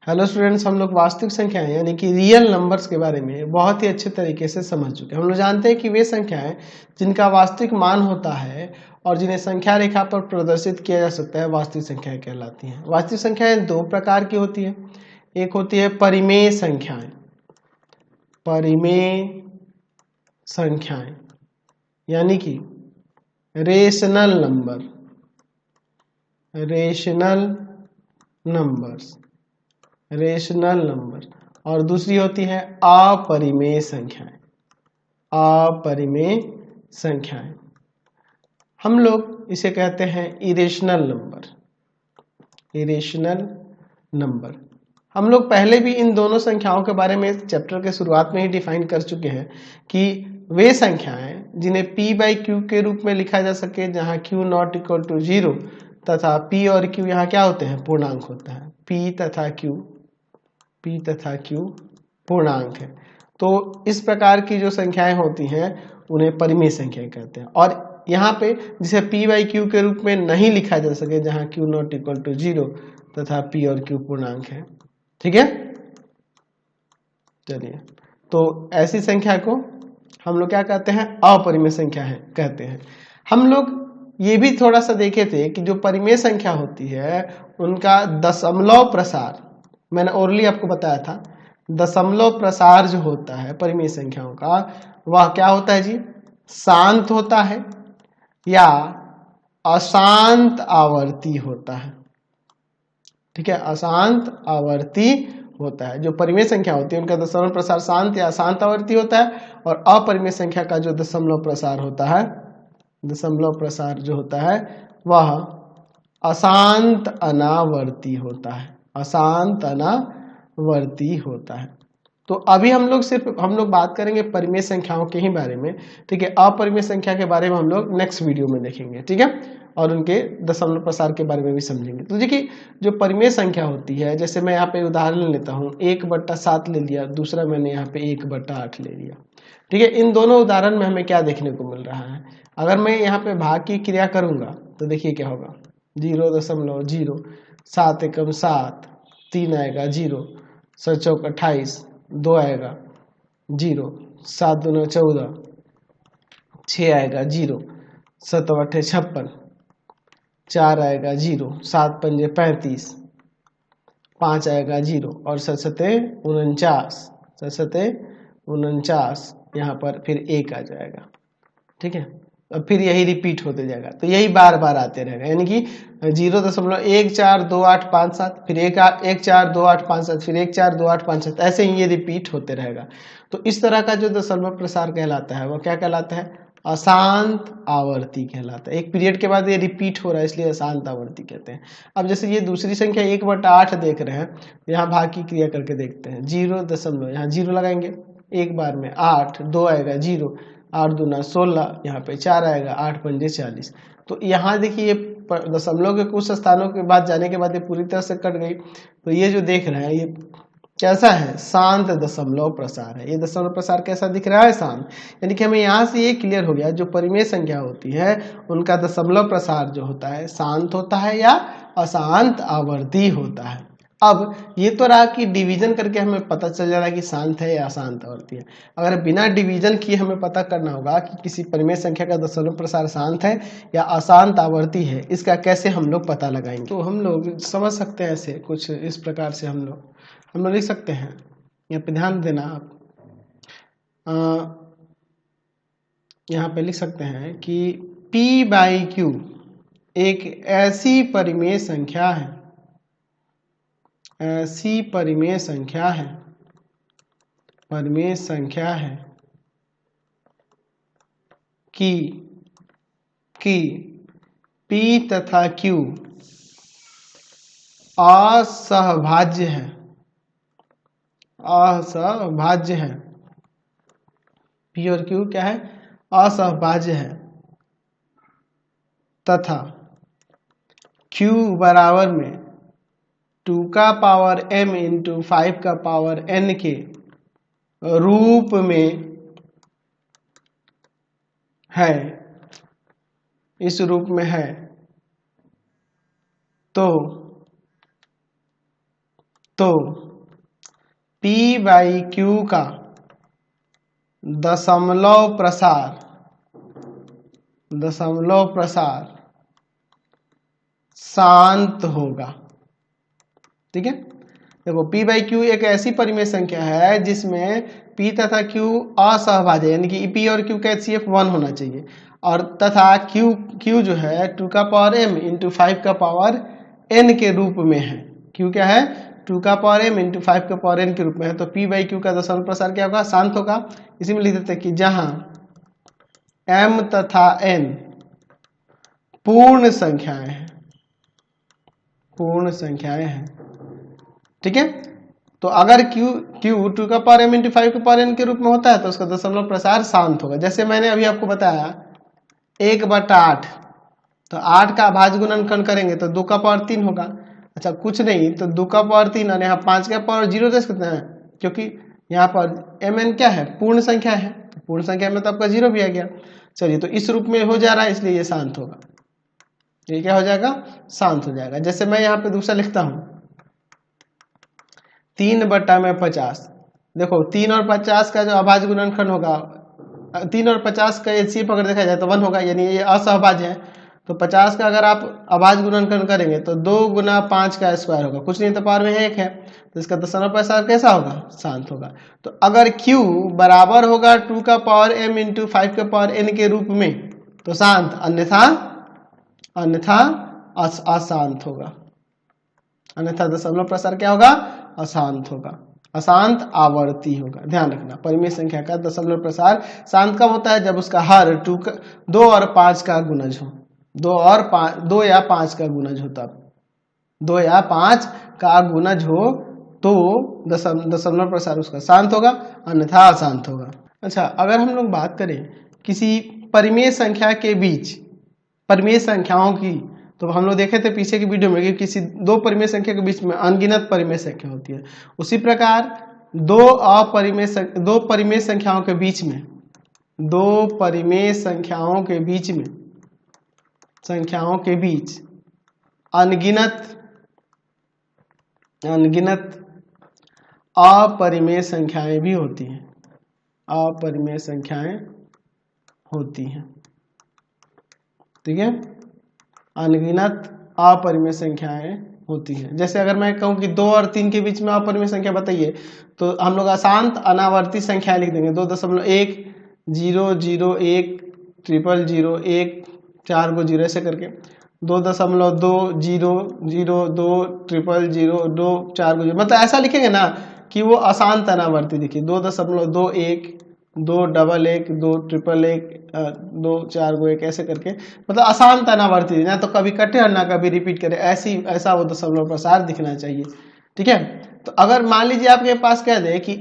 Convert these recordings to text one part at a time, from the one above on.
Hello students, हम लोग वास्तविक संख्याएं यानी कि रियल नंबर्स के बारे में बहुत ही अच्छे तरीके से समझ चुके हैं। हम लोग जानते हैं कि वे संख्याएं जिनका वास्तविक मान होता है और जिन्हें संख्या रेखा पर प्रदर्शित किया जा सकता है वास्तविक संख्याएं कहलाती हैं। वास्तविक संख्याएं दो प्रकार की होती है। एक होती है परिमेय संख्याएं, परिमेय संख्याएं यानी कि rational number, rational numbers, rational number. और दूसरी होती है अपरिमेय संख्याएं, अपरिमेय संख्याएं। हम लोग इसे कहते हैं इरेशनल नंबर, इरेशनल नंबर। हम लोग पहले भी इन दोनों संख्याओं के बारे में चैप्टर के शुरुआत में ही डिफाइन कर चुके हैं कि वे संख्याएं जिन्हें p बाई क्यू के रूप में लिखा जा सके, जहां q नॉट इक्वल टू 0 तथा p और q यहाँ क्या होते हैं, पूर्णांक होता है। p तथा q पूर्णांक है। तो इस प्रकार की जो संख्याएं होती हैं उन्हें परिमेय संख्याएं कहते हैं। और यहाँ पे जिसे p बाई क्यू के रूप में नहीं लिखा जा सके, जहां q नॉट इक्वल टू 0 तथा p और q पूर्णांक है। ठीक है, चलिए, तो ऐसी संख्या को हम लोग क्या कहते हैं, अपरिमेय संख्या है कहते हैं। हम लोग ये भी थोड़ा सा देखे थे कि जो परिमेय संख्या होती है उनका दशमलव प्रसार, मैंने ओरली आपको बताया था, दशमलव प्रसार जो होता है परिमेय संख्याओं का, वह क्या होता है जी, शांत होता है या अशांत आवर्ती होता है। ठीक है, अशांत आवर्ती होता है। जो परिमेय संख्या होती है उनका दशमलव प्रसार शांत या अशांत आवर्ती होता है, और अपरिमेय संख्या का जो दशमलव प्रसार होता है, दशमलव प्रसार जो होता है वह अशांत अनावर्ती होता है, अशांत अनावर्ती होता है। तो अभी हम लोग बात करेंगे परिमेय संख्याओं के ही बारे में। ठीक है, अपरिमेय संख्या के बारे में हम लोग नेक्स्ट वीडियो में देखेंगे। ठीक है, और उनके दशमलव प्रसार के बारे में भी समझेंगे। तो देखिए, जो परिमेय संख्या होती है, जैसे मैं यहाँ पे उदाहरण लेता हूँ, 1/7 ले लिया, दूसरा मैंने यहाँ पे 1/8 ले लिया। ठीक है, इन दोनों उदाहरण में हमें क्या देखने को मिल रहा है, अगर मैं यहाँ पे भाग की क्रिया करूंगा तो देखिए क्या होगा, 0.0, 7 एकम 7, 3 आएगा 0, 7 चौक 28, 2 आएगा 0, 7 दूना 14, 6 आएगा 0, 7 अट्ठे 56, 4 आएगा 0, 7 पंजे 35, 5 आएगा 0, और 7 सते 49, 7 सते 49, यहाँ पर फिर 1 आ जाएगा। ठीक है, अब फिर यही रिपीट होते जाएगा, तो यही बार बार आते रहेगा, यानी कि 0.142857, फिर 1.142857, फिर 1.142857, ऐसे ही ये रिपीट होते रहेगा। तो इस तरह का जो दशमलव प्रसार कहलाता है वो क्या कहलाता है, अशांत आवर्ती कहलाता है। एक पीरियड के बाद ये रिपीट हो रहा है, इसलिए अशांत आवर्ती कहते हैं। अब जैसे ये दूसरी संख्या 1/8 देख रहे हैं, यहाँ भाग की क्रिया करके देखते हैं। 0 यहाँ 0 लगाएंगे एक बार में, 8, 2 आएगा 0, 8 दूना 16, यहाँ पे 4 आएगा, 8 पंजे 40। तो यहाँ देखिए ये दशमलव के कुछ स्थानों के बाद जाने के बाद ये पूरी तरह से कट गई। तो ये जो देख रहे हैं ये कैसा है, शांत दशमलव प्रसार है। ये दशमलव प्रसार कैसा दिख रहा है, शांत। यानी कि हमें यहाँ से ये क्लियर हो गया, जो परिमेय संख्या होती है उनका दशमलव प्रसार जो होता है शांत होता है या अशांत आवर्ती होता है। अब ये तो रहा कि डिवीजन करके हमें पता चल जा रहा है कि शांत है या अशांत आवर्ती है। अगर बिना डिवीजन किए हमें पता करना होगा कि किसी परिमेय संख्या का दशमलव प्रसार शांत है या अशांत आवर्ती है, इसका कैसे हम लोग पता लगाएंगे। तो हम लोग समझ सकते हैं ऐसे कुछ इस प्रकार से हम लोग लिख सकते हैं। यहाँ पे ध्यान देना आप, यहाँ पे लिख सकते हैं कि p बाई क्यू एक ऐसी परिमेय संख्या है, ऐसी परिमेय संख्या है, परिमेय संख्या है कि p तथा q असहभाज्य है, असहभाज्य है। p और q क्या है, असहभाज्य है, तथा q बराबर में 2 का पावर m इंटू 5 का पावर n के रूप में है, इस रूप में है, तो तो P बाई Q का दशमलव प्रसार शांत होगा। ठीक है, देखो P बाई Q एक ऐसी परिमेय संख्या है जिसमें P तथा Q असहभाज्य है, यानी कि P और Q का HCF 1 होना चाहिए, और तथा Q जो है 2 का पावर m इंटू 5 का पावर n के रूप में है। Q क्या है? 2 का पावर m इंटू 5 का पावर n के रूप में है। तो P बाई Q का दशमलव प्रसार क्या होगा? शांत होगा। इसी में लिख देते हैं कि जहां m तथा n पूर्ण संख्याएं हैं। ठीक है, तो अगर Q 2 का पावर m इंटू 5 का पावर n के रूप में होता है तो उसका दशमलव प्रसार शांत होगा। जैसे मैंने अभी आपको बताया 1/8, तो 8 का अभाज्य गुणनखंड करेंगे तो 2 का पावर 3 होगा। अच्छा, कुछ नहीं तो 2 का पावर 3 और यहाँ 5 का पावर 0 दे सकते हैं, क्योंकि यहाँ पर mn क्या है? पूर्ण संख्या है। तो पूर्ण संख्या में तो आपका 0 भी आ गया। चलिए, तो इस रूप में हो जा रहा है, इसलिए ये शांत होगा। ये क्या हो जाएगा? शांत हो जाएगा। जैसे मैं यहाँ पे दूसरा लिखता हूँ 3/50। देखो 3 और 50 का जो अभाज्य गुणनखंड होगा, 3 और 50 का HCF अगर देखा जाए तो 1 होगा, यानी ये असहभाज्य है। तो 50 का अगर आप अभाज्य गुणनखंड करेंगे तो 2 गुना 5 का स्क्वायर होगा, कुछ नहीं तो पावर में 1 है, तो इसका दशमलव प्रसार कैसा होगा? शांत होगा। तो अगर Q बराबर होगा 2 का पावर m इंटू 5 का पावर n के रूप में तो शांत, अन्यथा अशांत होगा। अन्यथा दशमलव प्रसार क्या होगा? अशांत होगा, अशांत आवर्ती होगा। ध्यान रखना, परिमेय संख्या का दशमलव प्रसार शांत कब होता है? जब उसका हर 2 और 5 का गुणज हो, 2 या 5 का गुणज हो, तब 2 या 5 का गुणज हो तो दशमलव प्रसार उसका शांत होगा, अन्यथा अशांत होगा। अच्छा, अगर हम लोग बात करें किसी परिमेय संख्या के बीच परिमेय संख्याओं की, तो हम लोग देखे थे पीछे की वीडियो में कि किसी दो परिमेय संख्या के बीच में अनगिनत परिमेय संख्या होती है। उसी प्रकार दो परिमेय संख्याओं के बीच अनगिनत अपरिमेय संख्याएं भी होती हैं। अपरिमेय संख्याएं होती हैं। ठीक है, अनगिनत अपरिमेय संख्याएं होती हैं। जैसे अगर मैं कहूं कि 2 और 3 के बीच में अपरिमेय संख्या बताइए, तो हम लोग अशांत अनावर्ती संख्याएं लिख देंगे। 2.1 0 0 1 0 0 1 4 को 0 ऐसे करके 2.2 0 0 2 0 0 2 4 को 0, मतलब ऐसा लिखेंगे ना कि वो अशांत अनावर्ती। देखिए 2.21 2 1 1 2 1 1 2 4 को 1 ऐसे करके, मतलब अशांत अनावर्ती, ना तो कभी कटे और ना कभी रिपीट करे, ऐसा वो दशमलव प्रसार दिखना चाहिए। ठीक है, तो अगर मान लीजिए आपके पास कह दे कि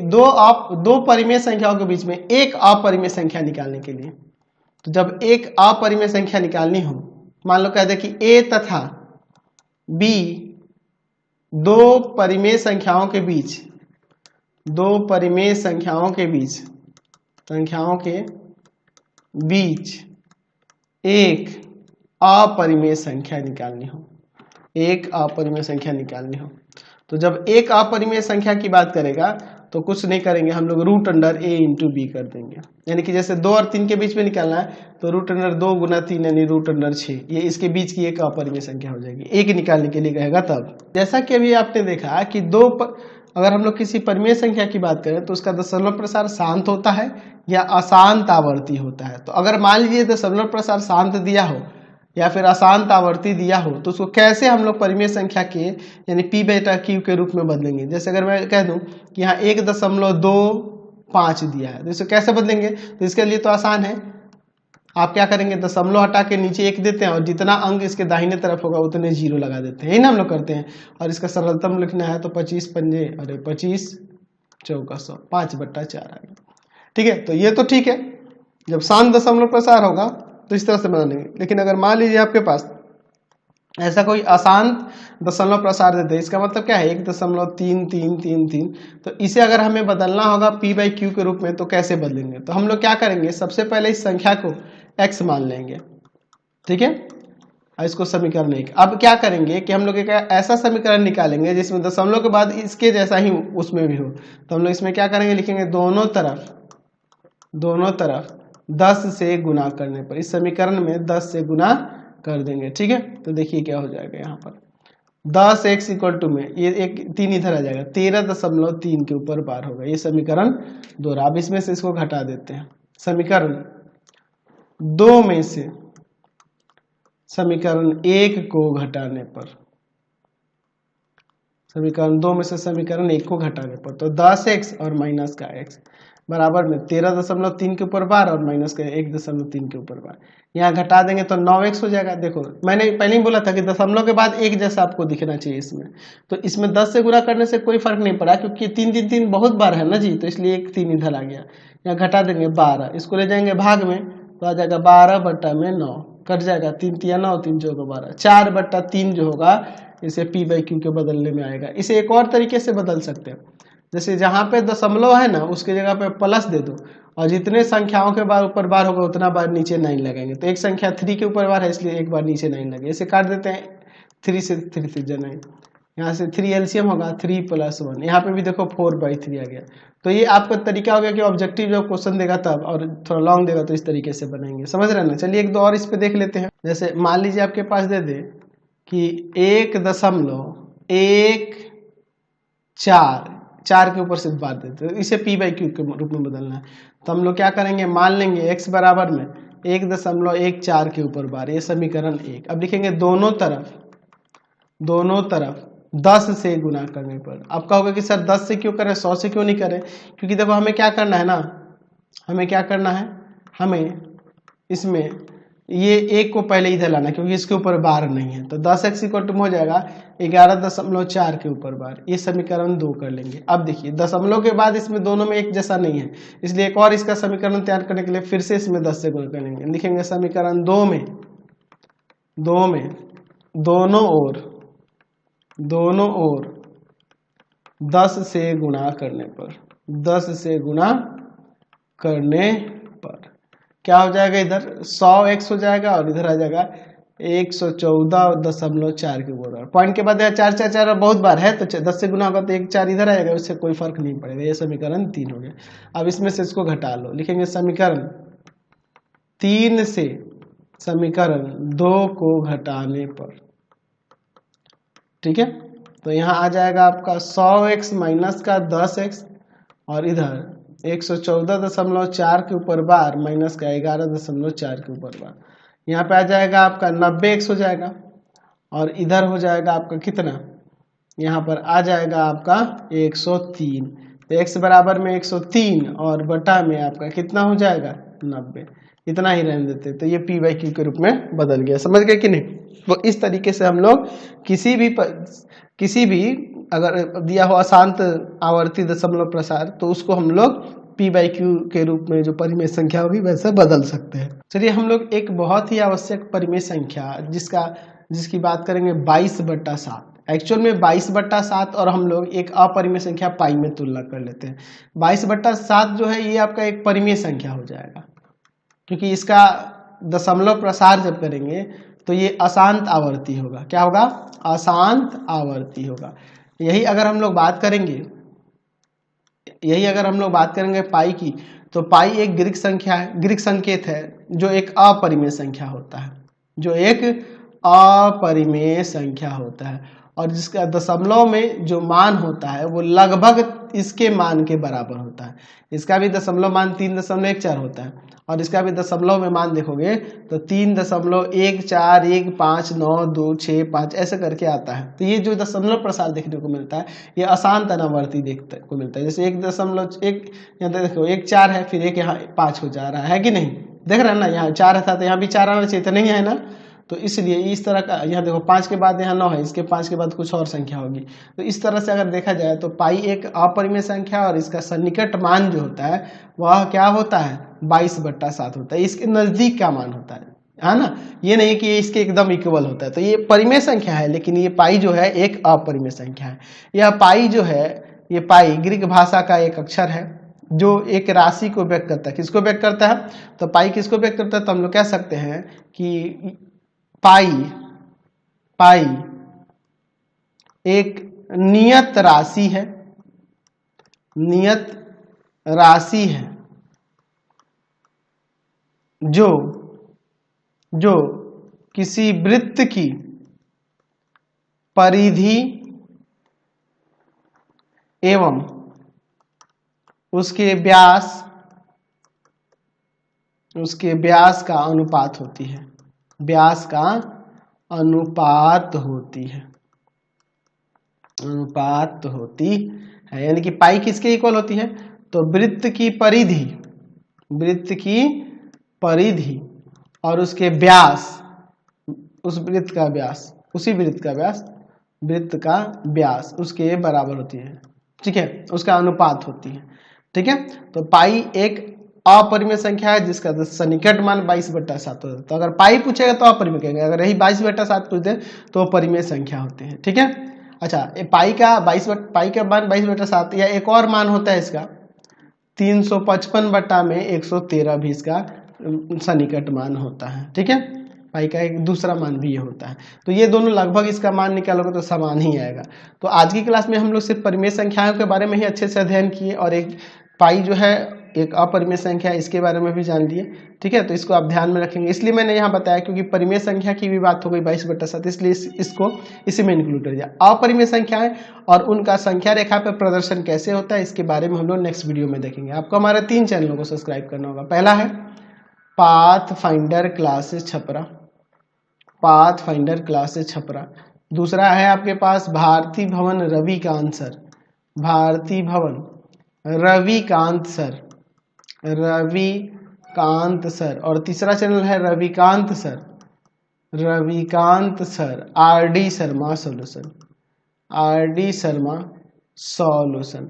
दो परिमेय संख्याओं के बीच में एक अपरिमेय संख्या निकालने के लिए, तो जब एक अपरिमेय संख्या निकालनी हो, मान लो कह दे कि A तथा B दो परिमेय संख्याओं के बीच एक अपरिमेय संख्या निकालनी हो, तो जब एक अपरिमेय संख्या की बात करेगा तो कुछ नहीं करेंगे, हम लोग √A इंटू बी कर देंगे। यानी कि जैसे 2 और 3 के बीच में निकालना है तो √2 गुना 3 यानी √6, ये इसके बीच की एक अपरिमेय संख्या हो जाएगी। एक निकालने के लिए कहेगा तब। जैसा कि अभी आपने देखा कि अगर हम लोग किसी परिमेय संख्या की बात करें तो उसका दशमलव प्रसार शांत होता है या अशांत आवर्ती होता है। तो अगर मान लीजिए दशमलव प्रसार शांत दिया हो या फिर अशांत आवर्ती दिया हो, तो उसको कैसे हम लोग परिमेय संख्या के यानी P बेटा Q के रूप में बदलेंगे। जैसे अगर मैं कह दूं कि यहाँ 1.25 दिया है, तो इसे कैसे बदलेंगे? तो इसके लिए तो आसान है, आप क्या करेंगे, दशमलव हटा के नीचे 1 देते हैं और जितना अंक इसके दाहिने तरफ होगा उतने 0 लगा देते हैं, यही ना हम लोग करते हैं। और इसका सरलतम लिखना है तो 25 पंजे 25 चौका 100, 5/4 आ गया। ठीक है, तो ये तो ठीक है, जब शांत दशमलव प्रसार होगा तो इस तरह से बना लेंगे। लेकिन अगर मान लीजिए आपके पास ऐसा कोई अशांत दशमलव प्रसार देते हैं, इसका मतलब क्या है 1.3333, तो इसे अगर हमें बदलना होगा P बाई Q के रूप में, तो कैसे बदलेंगे? तो हम लोग क्या करेंगे, सबसे पहले इस संख्या को x मान लेंगे। ठीक है, और इसको समीकरण 1। अब क्या करेंगे कि हम लोग एक ऐसा समीकरण निकालेंगे जिसमें दशमलव के बाद इसके जैसा ही उसमें भी हो। तो हम लोग इसमें क्या करेंगे, लिखेंगे दोनों तरफ 10 से गुना करने पर, इस समीकरण में 10 से गुना कर देंगे। ठीक है, तो देखिए क्या हो जाएगा यहाँ पर 10x इक्वल टू में ये एक 3 इधर आ जाएगा, 13.3 के ऊपर बार होगा। ये समीकरण 2। अब इसमें से इसको घटा देते हैं। समीकरण 2 में से समीकरण 1 को घटाने पर, समीकरण 2 में से समीकरण 1 को घटाने पर, तो 10x और माइनस का x बराबर में 13.3 के ऊपर बार और माइनस का 1.3 के ऊपर बार। यहाँ घटा देंगे तो 9x हो जाएगा। देखो मैंने पहले ही बोला था कि दशमलव के बाद एक जैसा आपको दिखना चाहिए इसमें, तो इसमें 10 से गुणा करने से कोई फर्क नहीं पड़ा क्योंकि 3 3 3 बहुत बार है ना जी, तो इसलिए एक 3 इधर आ गया। यहाँ घटा देंगे 12, इसको ले जाएंगे भाग में तो आ जाएगा 12/9, कट जाएगा 3 3 9, 3 4 12, 4/3 जो होगा इसे p/q के बदलने में आएगा। इसे एक और तरीके से बदल सकते हैं, जैसे जहाँ पे दशमलव है ना उसकी जगह पे प्लस दे दो और जितने संख्याओं के बार ऊपर बार होगा उतना बार नीचे 9 लगेंगे। तो एक संख्या 3 के ऊपर बार है इसलिए एक बार नीचे 9 लगे। इसे काट देते हैं, 3 से 3 से 9, यहाँ से 3 एलसीएम होगा 3 + 1, यहाँ पे भी देखो 4/3 आ गया। तो ये आपका तरीका हो गया कि ऑब्जेक्टिव जब क्वेश्चन देगा तब, और थोड़ा लॉन्ग देगा तो इस तरीके से बनाएंगे। समझ रहे हैं ना। चलिए एक दो और इस पे देख लेते हैं। जैसे मान लीजिए आपके पास दे दे कि 1.14 के ऊपर से बार देते हैं, इसे p/q के रूप में बदलना है। तो हम लोग क्या करेंगे, मान लेंगे x बराबर में 1.14 के ऊपर बार, ये समीकरण 1। अब लिखेंगे दोनों तरफ 10 से गुना करने पर। अब कहोगे कि सर 10 से क्यों करें, 100 से क्यों नहीं करें? क्योंकि देखो हमें क्या करना है ना, हमें क्या करना है, हमें इसमें ये 1 को पहले इधर लाना क्योंकि इसके ऊपर बार नहीं है। तो 10x इक्वल टू हो जाएगा 11.4 के ऊपर बार। ये समीकरण 2 कर लेंगे। अब देखिए दशमलव के बाद इसमें दोनों में एक जैसा नहीं है, इसलिए एक और इसका समीकरण तैयार करने के लिए फिर से इसमें 10 से गुणा करेंगे। लिखेंगे समीकरण 2 में दोनों ओर 10 से गुणा करने पर, 10 से गुणा करने पर क्या हो जाएगा, इधर 100x हो जाएगा और इधर आ जाएगा 114.4 के ऊपर। पॉइंट के बाद 4 4 4 बहुत बार है तो 10 से गुना होगा तो 1 4 इधर आएगा, उससे कोई फर्क नहीं पड़ेगा। ये समीकरण 3 हो गया। अब इसमें से इसको घटा लो, लिखेंगे समीकरण 3 से समीकरण 2 को घटाने पर। ठीक है, तो यहाँ आ जाएगा आपका 100x माइनस का 10x और इधर 114.4 के ऊपर बार माइनस का 11.4 के ऊपर बार। यहाँ पे आ जाएगा आपका 90x हो जाएगा और इधर हो जाएगा आपका कितना, यहाँ पर आ जाएगा आपका 103। तो x बराबर में 103 और बटा में आपका कितना हो जाएगा 90। इतना ही रहने देते, तो ये p/q के रूप में बदल गया। समझ गए कि नहीं? वो इस तरीके से हम लोग किसी भी अगर दिया हो अशांत आवर्ती दशमलव प्रसार तो उसको हम लोग p/q के रूप में जो परिमेय संख्या होगी वैसे बदल सकते हैं। चलिए हम लोग एक बहुत ही आवश्यक परिमेय संख्या जिसकी बात करेंगे 22/7। एक्चुअल में 22/7 और हम लोग एक अपरिमेय संख्या पाई में तुलना कर लेते हैं। 22/7 जो है ये आपका एक परिमेय संख्या हो जाएगा क्योंकि इसका दशमलव प्रसार जब करेंगे तो ये अशांत आवर्ती होगा। क्या होगा? अशांत आवर्ती होगा। यही अगर हम लोग बात करेंगे पाई की, तो पाई एक ग्रीक संख्या है, ग्रीक संकेत है जो एक अपरिमेय संख्या होता है, और जिसका दशमलव में जो मान होता है वो लगभग इसके मान के बराबर होता है। इसका भी दशमलव मान 3.14 होता है और इसका भी दशमलव में मान देखोगे तो 3.14159265 ऐसे करके आता है। तो ये जो दशमलव प्रसार देखने को मिलता है ये अशांत अनावर्ती देखने को मिलता है। जैसे 1.1 यहाँ देखो 1 4 है, फिर एक यहाँ 5 हो जा रहा है कि नहीं? देख रहे हैं ना, यहाँ 4 था तो यहाँ भी 4 आना चाहिए, तो नहीं है ना। तो इसलिए इस तरह का यहाँ देखो 5 के बाद यहाँ 9 है, इसके 5 के बाद कुछ और संख्या होगी। तो इस तरह से अगर देखा जाए तो पाई एक अपरिमेय संख्या और इसका सन्निकट मान जो होता है वह क्या होता है 22/7 होता है। इसके नजदीक का मान होता है ना, ये नहीं कि इसके एकदम इक्वल होता है। तो ये परिमेय संख्या है, लेकिन ये पाई जो है एक अपरिमेय संख्या है। यह पाई जो है, ये पाई ग्रीक भाषा का एक अक्षर है जो एक राशि को व्यक्त करता है। किसको व्यक्त करता है? तो पाई किसको व्यक्त करता है? तो हम लोग कह सकते हैं कि पाई पाई एक नियत राशि है, नियत राशि है जो किसी वृत्त की परिधि एवं उसके व्यास का अनुपात होती है, व्यास का अनुपात होती है, अनुपात होती है। यानी कि पाई किसके इक्वल होती है? तो वृत्त की परिधि, वृत्त की परिधि और उसके व्यास, उस वृत्त का व्यास, उसी वृत्त का व्यास, वृत्त का व्यास उसके बराबर होती है, ठीक है, उसका अनुपात होती है, ठीक है। तो पाई एक अपरिमेय संख्या है जिसका सन्निकट मान 22/7 होता है। तो अगर पाई पूछेगा तो अपरिमेय कहेंगे, अगर यही 22/7 पूछ दे तो परिमेय संख्या होते हैं, ठीक है। अच्छा, पाई का मान 22/7 या एक और मान होता है इसका 355 में 113 भी इसका सन्निकट मान होता है, ठीक है। पाई का एक दूसरा मान भी ये होता है। तो ये दोनों लगभग इसका मान निकालोगे तो समान ही आएगा। तो आज की क्लास में हम लोग सिर्फ परिमेय संख्याओं के बारे में ही अच्छे से अध्ययन किए और एक पाई जो है एक अपरिमेय संख्या, इसके बारे में भी जान लिए, ठीक है। तो इसको आप ध्यान में रखेंगे, इसलिए मैंने यहाँ बताया क्योंकि परिमेय संख्या की भी बात हो गई 22/7, इसलिए इसको इसी में इंक्लूड कर दिया। अपरिमेय संख्याएं और उनका संख्या रेखा पर प्रदर्शन कैसे होता है इसके बारे में हम लोग नेक्स्ट वीडियो में देखेंगे। आपको हमारे 3 चैनलों को सब्सक्राइब करना होगा। पहला है pathfinder classes Chhapra, pathfinder classes Chhapra. दूसरा है आपके पास भारती भवन रविकांत सर, भारती भवन रविकांत सर, रविकांत सर। और तीसरा चैनल है Ravikant sir, Ravikant sir RD Sharma solution, RD Sharma solution.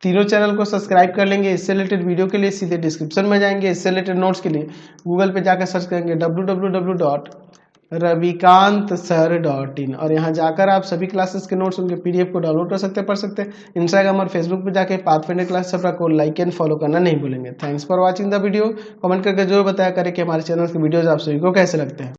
तीनों चैनल को सब्सक्राइब कर लेंगे। इससे रिलेटेड वीडियो के लिए सीधे डिस्क्रिप्शन में जाएंगे, इससे रिलेटेड नोट्स के लिए गूगल पे जाकर सर्च करेंगे www.ravikantsir.in और यहाँ जाकर आप सभी क्लासेस के नोट्स उनके पीडीएफ को डाउनलोड कर सकते हैं, पढ़ सकते हैं। इंस्टाग्राम और फेसबुक पे जाके पाथफाइंडर क्लास छपरा को लाइक एंड फॉलो करना नहीं भूलेंगे। Thanks for watching the video. Comment करके जरूर बताया करें कि हमारे चैनल के वीडियोज आप सभी को कैसे लगते हैं।